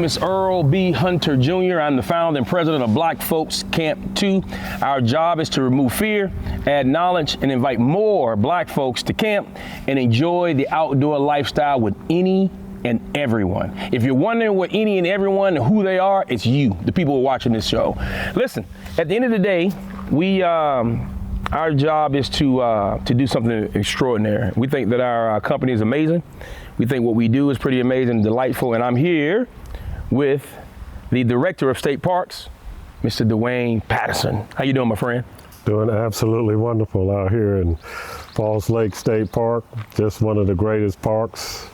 is Earl B. Hunter Jr. I'm the founder and president of Black Folks Camp 2. Our job is to remove fear, add knowledge, and invite more black folks to camp and enjoy the outdoor lifestyle with any and everyone. If you're wondering what any and everyone and who they are, it's you, the people who are watching this show. Listen, at the end of the day, our job is to do something extraordinary. We think that our company is amazing. We think what we do is pretty amazing and delightful. And I'm here with the director of state parks, Mr. Dwayne Patterson. How you doing, my friend? Doing absolutely wonderful out here in Falls Lake State Park. Just one of the greatest parks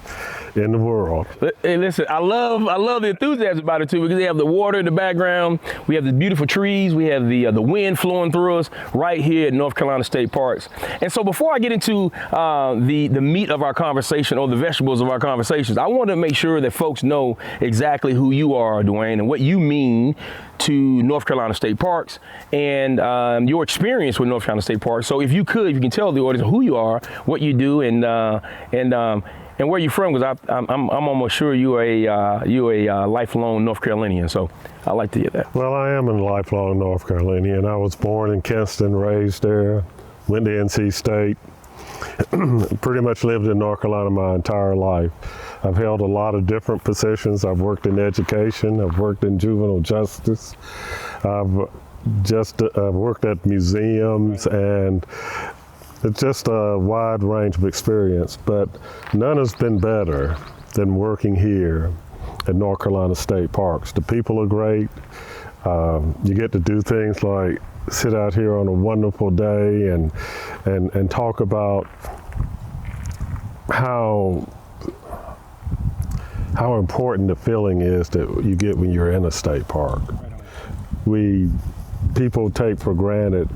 in the world. Hey, listen, I love the enthusiasm about it too, because they have the water in the background. We have the beautiful trees. We have the wind flowing through us right here at North Carolina State Parks. And so before I get into the meat of our conversation, or the vegetables of our conversations, I want to make sure that folks know exactly who you are, Dwayne, and what you mean to North Carolina State Parks and your experience with North Carolina State Parks. So if you can tell the audience who you are, what you do, and where you from, because I'm almost sure you a lifelong North Carolinian, so I'd like to hear that. Well, I am a lifelong North Carolinian. I was born in Kinston, raised there, went to NC State, pretty much lived in North Carolina my entire life. I've held a lot of different positions. I've worked in education, I've worked in juvenile justice, I've worked at museums, and it's just a wide range of experience, but none has been better than working here at North Carolina State Parks. The people are great. You get to do things like sit out here on a wonderful day and talk about how important the feeling is that you get when you're in a state park. People take for granted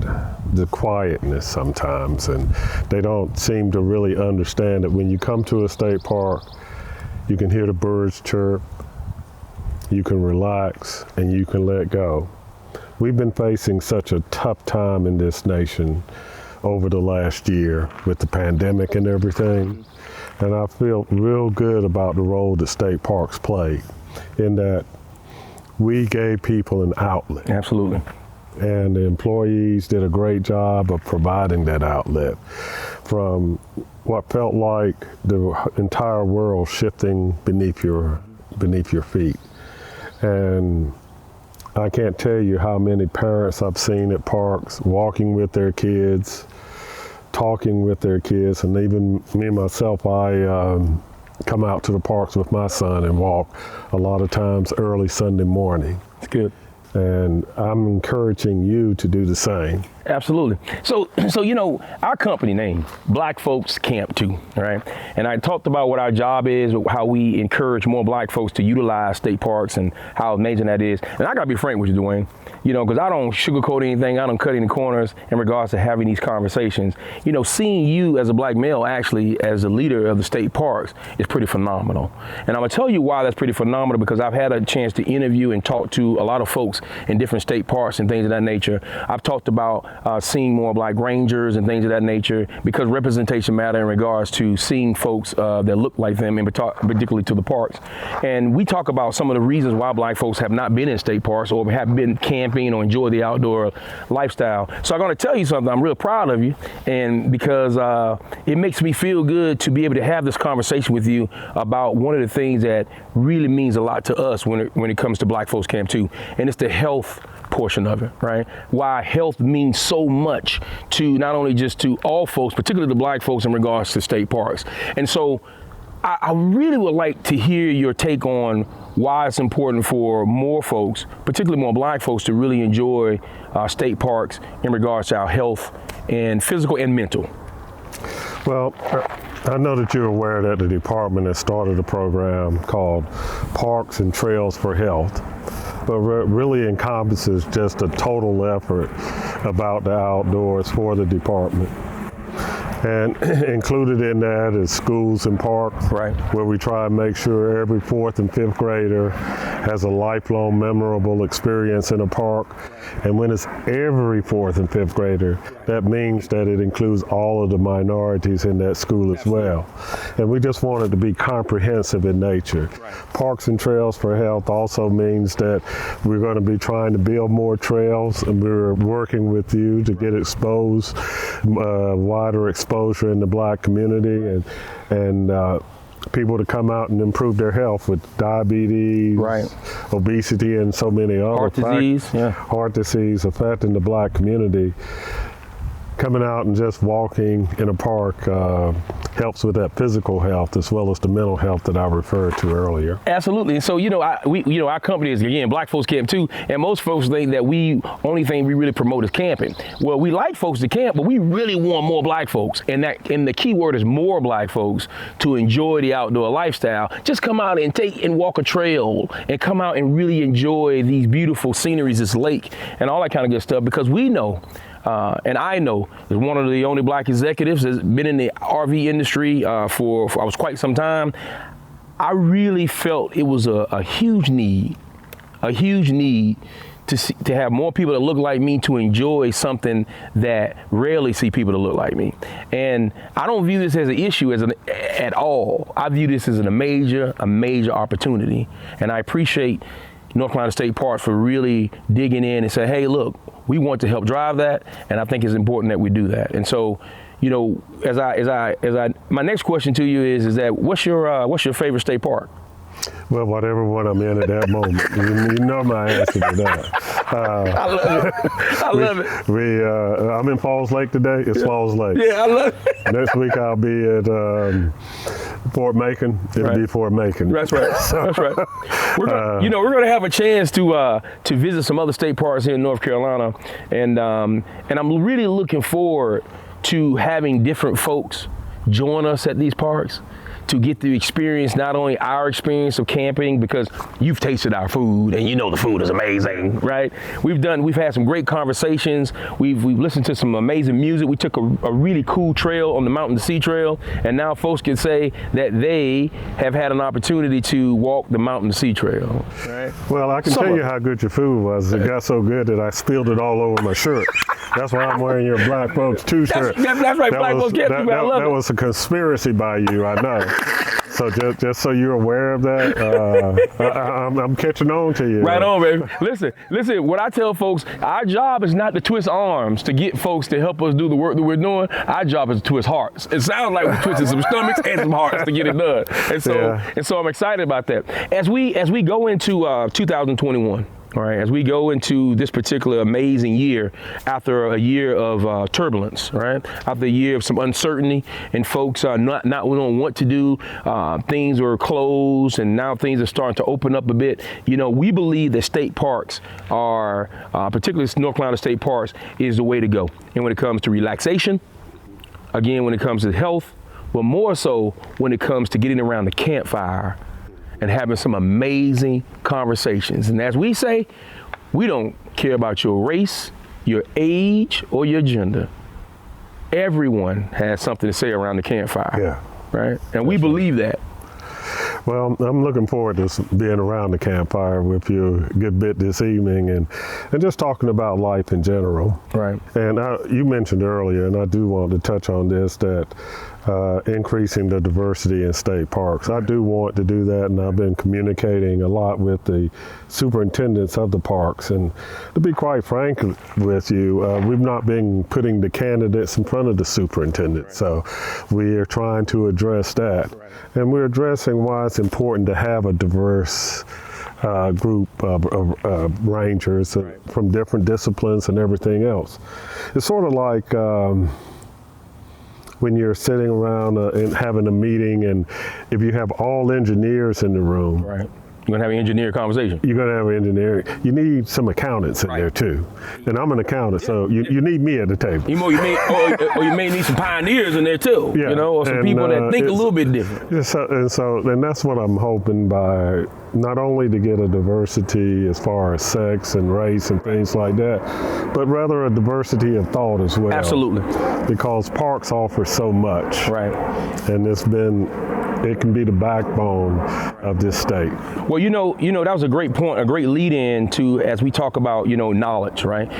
the quietness sometimes, and they don't seem to really understand that when you come to a state park, you can hear the birds chirp, you can relax, and you can let go. We've been facing such a tough time in this nation over the last year with the pandemic and everything, and I feel real good about the role that state parks played in that we gave people an outlet. Absolutely. And the employees did a great job of providing that outlet from what felt like the entire world shifting beneath your feet. And I can't tell you how many parents I've seen at parks walking with their kids, talking with their kids, and even me myself, I come out to the parks with my son and walk a lot of times early Sunday morning. It's good. And I'm encouraging you to do the same. Absolutely. So our company name, Black Folks Camp 2, right? And I talked about what our job is, how we encourage more black folks to utilize state parks and how amazing that is. And I gotta be frank with you, Dwayne, because I don't sugarcoat anything, I don't cut any corners in regards to having these conversations. Seeing you as a black male, actually as a leader of the state parks, is pretty phenomenal. And I'm gonna tell you why that's pretty phenomenal, because I've had a chance to interview and talk to a lot of folks in different state parks and things of that nature. I've talked about seeing more black rangers and things of that nature, because representation matter in regards to seeing folks that look like them, and particularly to the parks. And we talk about some of the reasons why black folks have not been in state parks or have been camping or enjoy the outdoor lifestyle. So I'm going to tell you something. I'm real proud of you, and because it makes me feel good to be able to have this conversation with you about one of the things that really means a lot to us when it comes to Black Folks Camp 2, and it's the health portion of it, right? Why health means so much to not only just to all folks, particularly the black folks, in regards to state parks. And so I really would like to hear your take on why it's important for more folks, particularly more black folks, to really enjoy state parks in regards to our health, and physical and mental. Well, I know that you're aware that the department has started a program called Parks and Trails for Health, but really encompasses just a total effort about the outdoors for the department. And included in that is schools and parks, right, where we try and make sure every 4th and 5th grader has a lifelong memorable experience in a park. And when it's every 4th and 5th grader, that means that it includes all of the minorities in that school as well. And we just want it to be comprehensive in nature. Parks and Trails for Health also means that we're going to be trying to build more trails, and we're working with you to get exposed, wider exposure in the Black community, and people to come out and improve their health with diabetes, obesity, and so many other heart disease affecting the Black community. Coming out and just walking in a park helps with that physical health as well as the mental health that I referred to earlier. Absolutely. And so, our company is, again, Black Folks Camp too. And most folks think that only thing we really promote is camping. Well, we like folks to camp, but we really want more Black folks. And the key word is more Black folks to enjoy the outdoor lifestyle. Just come out and walk a trail and come out and really enjoy these beautiful sceneries, this lake and all that kind of good stuff, because we know, and I know, as one of the only Black executives that's been in the RV industry for I was quite some time, I really felt it was a huge need to have more people that look like me to enjoy something that rarely see people that look like me. And I don't view this as an issue at all. I view this as a major opportunity. And I appreciate North Carolina State Park for really digging in and say, hey, look, we want to help drive that, and I think it's important that we do that. And so, my next question to you is that what's your favorite state park? Well, whatever one I'm in at that moment. You know my answer to that. I love it. I'm in Falls Lake today. It's Falls Lake. Yeah, I love it. Next week I'll be at Fort Macon. It'll be Fort Macon. That's right. That's right. We're going to have a chance to visit some other state parks here in North Carolina, and I'm really looking forward to having different folks join us at these parks to get to experience not only our experience of camping, because you've tasted our food and you know the food is amazing, right? We've had some great conversations. We've listened to some amazing music. We took a really cool trail on the Mountain to Sea Trail, and now folks can say that they have had an opportunity to walk the Mountain to Sea Trail, right? Well, I can tell you how good your food was. It got so good that I spilled it all over my shirt. That's why I'm wearing your Black Folks t-shirt. That's right, Black Folks Camp. That was a conspiracy by you, I know. So just so you're aware of that, I'm catching on to you. Right on, baby. Listen, what I tell folks, our job is not to twist arms to get folks to help us do the work that we're doing. Our job is to twist hearts. It sounds like we're twisting some stomachs and some hearts to get it done. And so I'm excited about that. As we go into 2021, all right, as we go into this particular amazing year, after a year of turbulence, right? After a year of some uncertainty, and folks are not knowing what to do, things are closed, and now things are starting to open up a bit. We believe that state parks are, particularly North Carolina State Parks, is the way to go. And when it comes to relaxation, again, when it comes to health, but more so when it comes to getting around the campfire and having some amazing conversations. And as we say, we don't care about your race, your age, or your gender. Everyone has something to say around the campfire. Yeah. Right? And we believe that. Well, I'm looking forward to being around the campfire with you a good bit this evening, and just talking about life in general. Right. And you mentioned earlier, and I do want to touch on this, that increasing the diversity in state parks. I do want to do that, and I've been communicating a lot with the superintendents of the parks. And to be quite frank with you, we've not been putting the candidates in front of the superintendent. Right. So we are trying to address that. Right. And we're addressing why it's important to have a diverse group of rangers from different disciplines and everything else. It's sort of like when you're sitting around and having a meeting, and if you have all engineers in the room, right, you're gonna have an engineer conversation. You're gonna have an engineer. You need some accountants in there too, and I'm an accountant, so you need me at the table. You may need some pioneers in there too, or some people that think a little bit different. And that's what I'm hoping by not only to get a diversity as far as sex and race and things like that, but rather a diversity of thought as well. Absolutely. Because parks offer so much. Right. And it can be the backbone of this state. Well, that was a great point, a great lead in to, as we talk about, knowledge, right?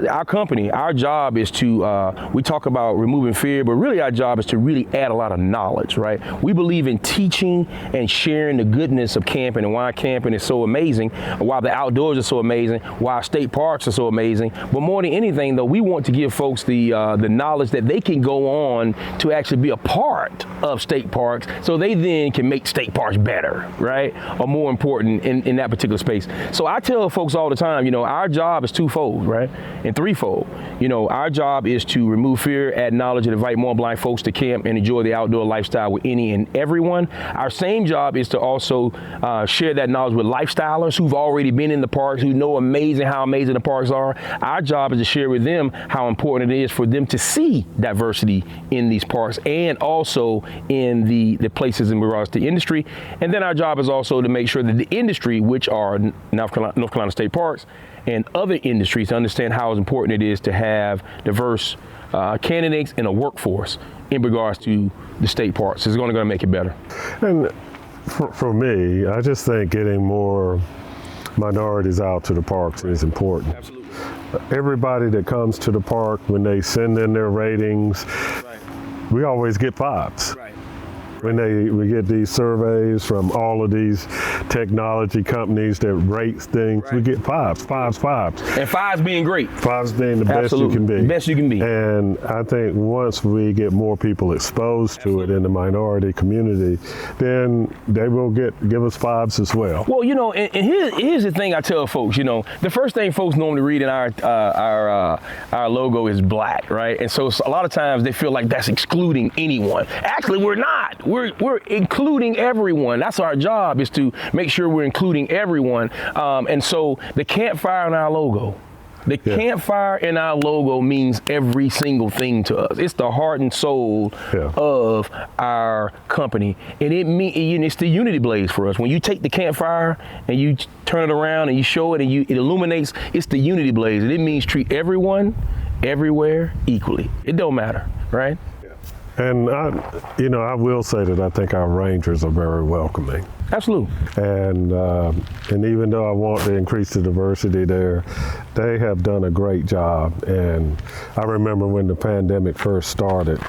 Our company, our job is to, we talk about removing fear, but really our job is to really add a lot of knowledge, right? We believe in teaching and sharing the goodness of camping and why camping is so amazing, why the outdoors are so amazing, why state parks are so amazing. But more than anything, though, we want to give folks the knowledge that they can go on to actually be a part of state parks, so they then can make state parks better, right? Or more important in that particular space. So I tell folks all the time, our job is twofold, right? And threefold. Our job is to remove fear, add knowledge, and invite more Black folks to camp and enjoy the outdoor lifestyle with any and everyone. Our same job is to also share that knowledge with lifestylers who've already been in the parks, who know how amazing the parks are. Our job is to share with them how important it is for them to see diversity in these parks and also in the places in regards to industry. And then our job is also to make sure that the industry, which are North Carolina State Parks and other industries, understand how important it is to have diverse candidates in a workforce in regards to the state parks. It's going to make it better. And for me, I just think getting more minorities out to the parks is important. Absolutely. Everybody that comes to the park, when they send in their ratings, Right. we always get 5s. Right. When we get these surveys from all of these technology companies that rate things, we get 5s. And 5s being great. 5s being the Absolutely. best you can be. The best you can be. And I think once we get more people exposed to it in the minority community, then they will give us 5s as well. Well, and here's the thing I tell folks. The first thing folks normally read in our logo is Black, right? And so a lot of times they feel like that's excluding anyone. Actually, we're not. We're including everyone. That's our job, is to make sure we're including everyone. And so the campfire in our logo, campfire in our logo means every single thing to us. It's the heart and soul of our company. And it's the unity blaze for us. When you take the campfire and you turn it around and you show it and it illuminates, it's the unity blaze. And it means treat everyone, everywhere equally. It don't matter, right? And I will say that I think our rangers are very welcoming. Absolutely. And even though I want to increase the diversity there, they have done a great job. And I remember when the pandemic first started,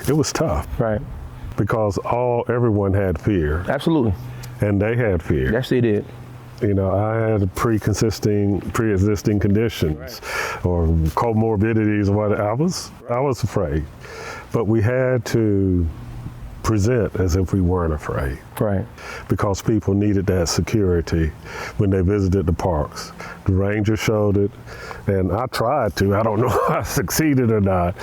it was tough. Right. Because everyone had fear. Absolutely. And they had fear. Yes, they did. I had pre-existing conditions or comorbidities or whatever. I was afraid. But we had to present as if we weren't afraid. Right. Because people needed that security when they visited the parks. The ranger showed it, and I tried to. I don't know if I succeeded or not.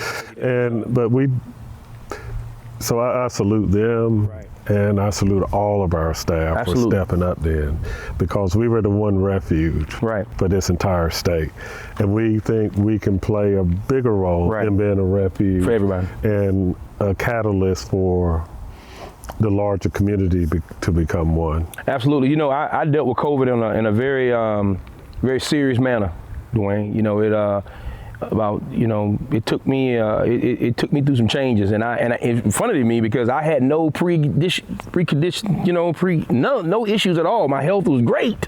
So I salute them. Right. And I salute all of our staff for stepping up then, because we were the one refuge for this entire state. And we think we can play a bigger role in being a refuge for everybody and a catalyst for the larger community to become one. Absolutely. I dealt with COVID in a very, very serious manner, Dwayne. It took me through some changes, and in front of me, because I had no no issues at all. My health was great.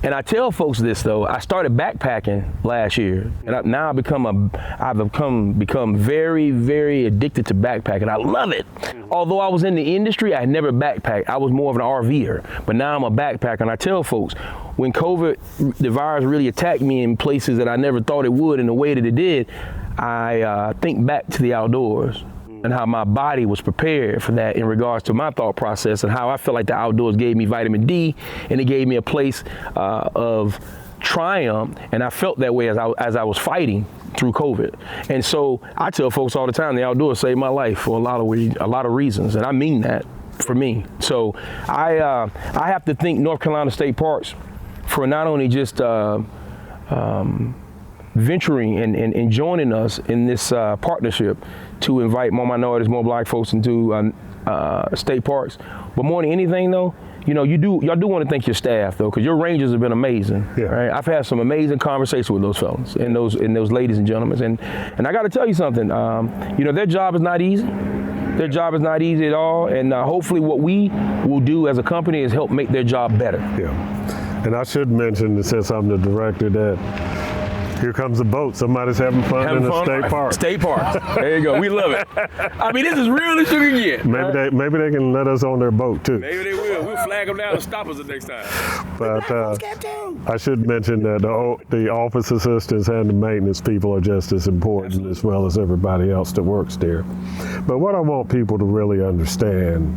And I tell folks this though, I started backpacking last year, and I've become very, very addicted to backpacking. I love it. Although I was in the industry, I had never backpacked. I was more of an RVer, but now I'm a backpacker. And I tell folks, when COVID, the virus really attacked me in places that I never thought it would in the way that it did, I think back to the outdoors and how my body was prepared for that in regards to my thought process, and how I felt like the outdoors gave me vitamin D, and it gave me a place of triumph, and I felt that way as I was fighting through COVID. And so I tell folks all the time, the outdoors saved my life for a lot of reasons, and I mean that for me. So I have to thank North Carolina State Parks for not only just venturing and joining us in this partnership to invite more minorities, more Black folks into state parks. But more than anything though, y'all do want to thank your staff though, because your Rangers have been amazing. Yeah. Right? I've had some amazing conversations with those fellas and those ladies and gentlemen, and I got to tell you something. Their job is not easy. Their job is not easy at all, and hopefully what we will do as a company is help make their job better. Yeah, and I should mention, since I'm the director, that here comes a boat. Somebody's having fun in the state park. State park. There you go. We love it. I mean, this is real as you can get. Maybe they can let us on their boat too. Maybe they will. We'll flag them down and stop us the next time. But I should mention that the office assistants and the maintenance people are just as important as well as everybody else that works there. But what I want people to really understand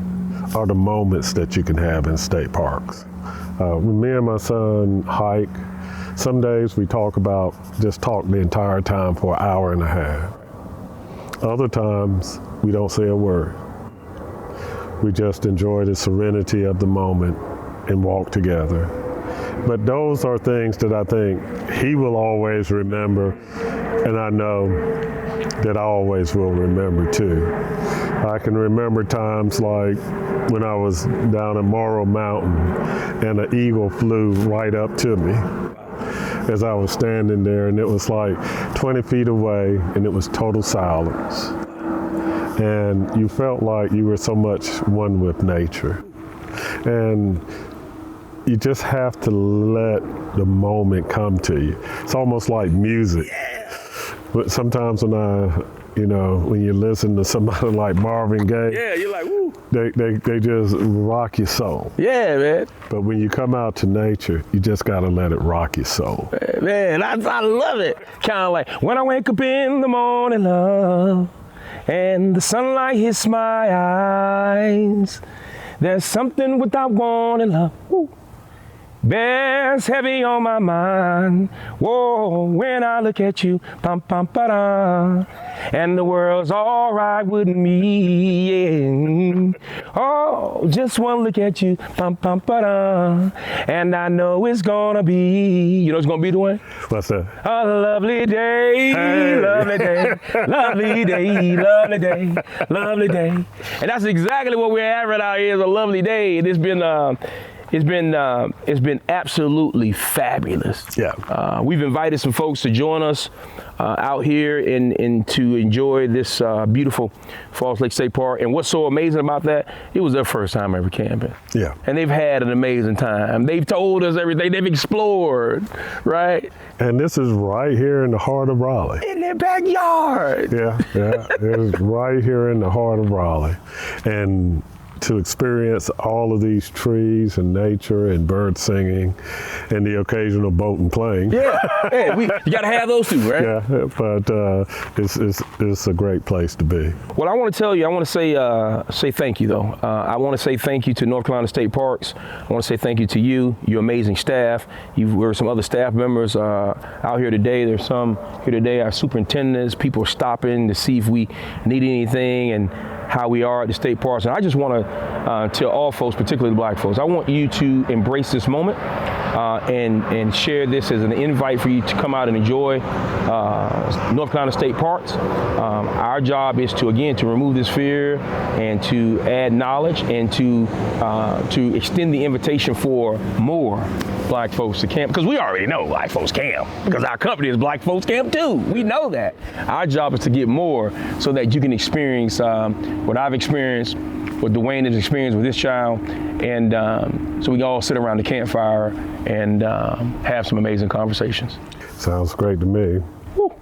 are the moments that you can have in state parks. When me and my son hike, some days we talk the entire time for an hour and a half. Other times we don't say a word. We just enjoy the serenity of the moment and walk together. But those are things that I think he will always remember, and I know that I always will remember too. I can remember times like when I was down at Morrow Mountain and an eagle flew right up to me as I was standing there, and it was like 20 feet away, and it was total silence. And you felt like you were so much one with nature. And you just have to let the moment come to you. It's almost like music. But sometimes when you listen to somebody like Marvin Gaye, you're like, woo. They just rock your soul. Yeah, man. But when you come out to nature, you just gotta let it rock your soul. Man, I love it. Kind of like when I wake up in the morning, love, and the sunlight hits my eyes. There's something without wanting love. Woo. Bears heavy on my mind. Whoa, when I look at you, pam pam pa-da, and the world's all right with me. Yeah. Oh, just one look at you, pam pam pa-da, and I know it's gonna be. You know it's gonna be, Dwayne? What's that? A lovely day, hey. Lovely day, lovely day, lovely day, lovely day. And that's exactly what we're having out here, is a lovely day. And it's been absolutely fabulous. Yeah. We've invited some folks to join us out here and to enjoy this beautiful Falls Lake State Park. And what's so amazing about that, it was their first time ever camping. Yeah. And they've had an amazing time. They've told us everything. They've explored, right? And this is right here in the heart of Raleigh. In their backyard. Yeah. It is right here in the heart of Raleigh. And to experience all of these trees and nature and bird singing and the occasional boat and plane. Yeah, hey, you got to have those too, right? Yeah, but it's a great place to be. Well, I want to tell you, I want to say thank you though. I want to say thank you to North Carolina State Parks. I want to say thank you to you, your amazing staff. There were some other staff members out here today. There's some here today, our superintendents, people are stopping to see if we need anything and how we are at the state parks. And I just want to tell all folks, particularly the black folks, I want you to embrace this moment and share this as an invite for you to come out and enjoy North Carolina State Parks. Our job is to remove this fear and to add knowledge and to extend the invitation for more black folks to camp, because we already know black folks camp, because our company is Black Folks Camp too. We know that. Our job is to get more so that you can experience what I've experienced, what Dwayne has experienced with this child, and so we can all sit around the campfire and have some amazing conversations. Sounds great to me. Woo.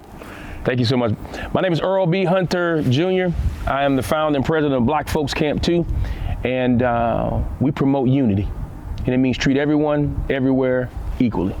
Thank you so much. My name is Earl B. Hunter Jr. I am the founder and president of Black Folks Camp 2, and we promote unity. And it means treat everyone, everywhere, equally.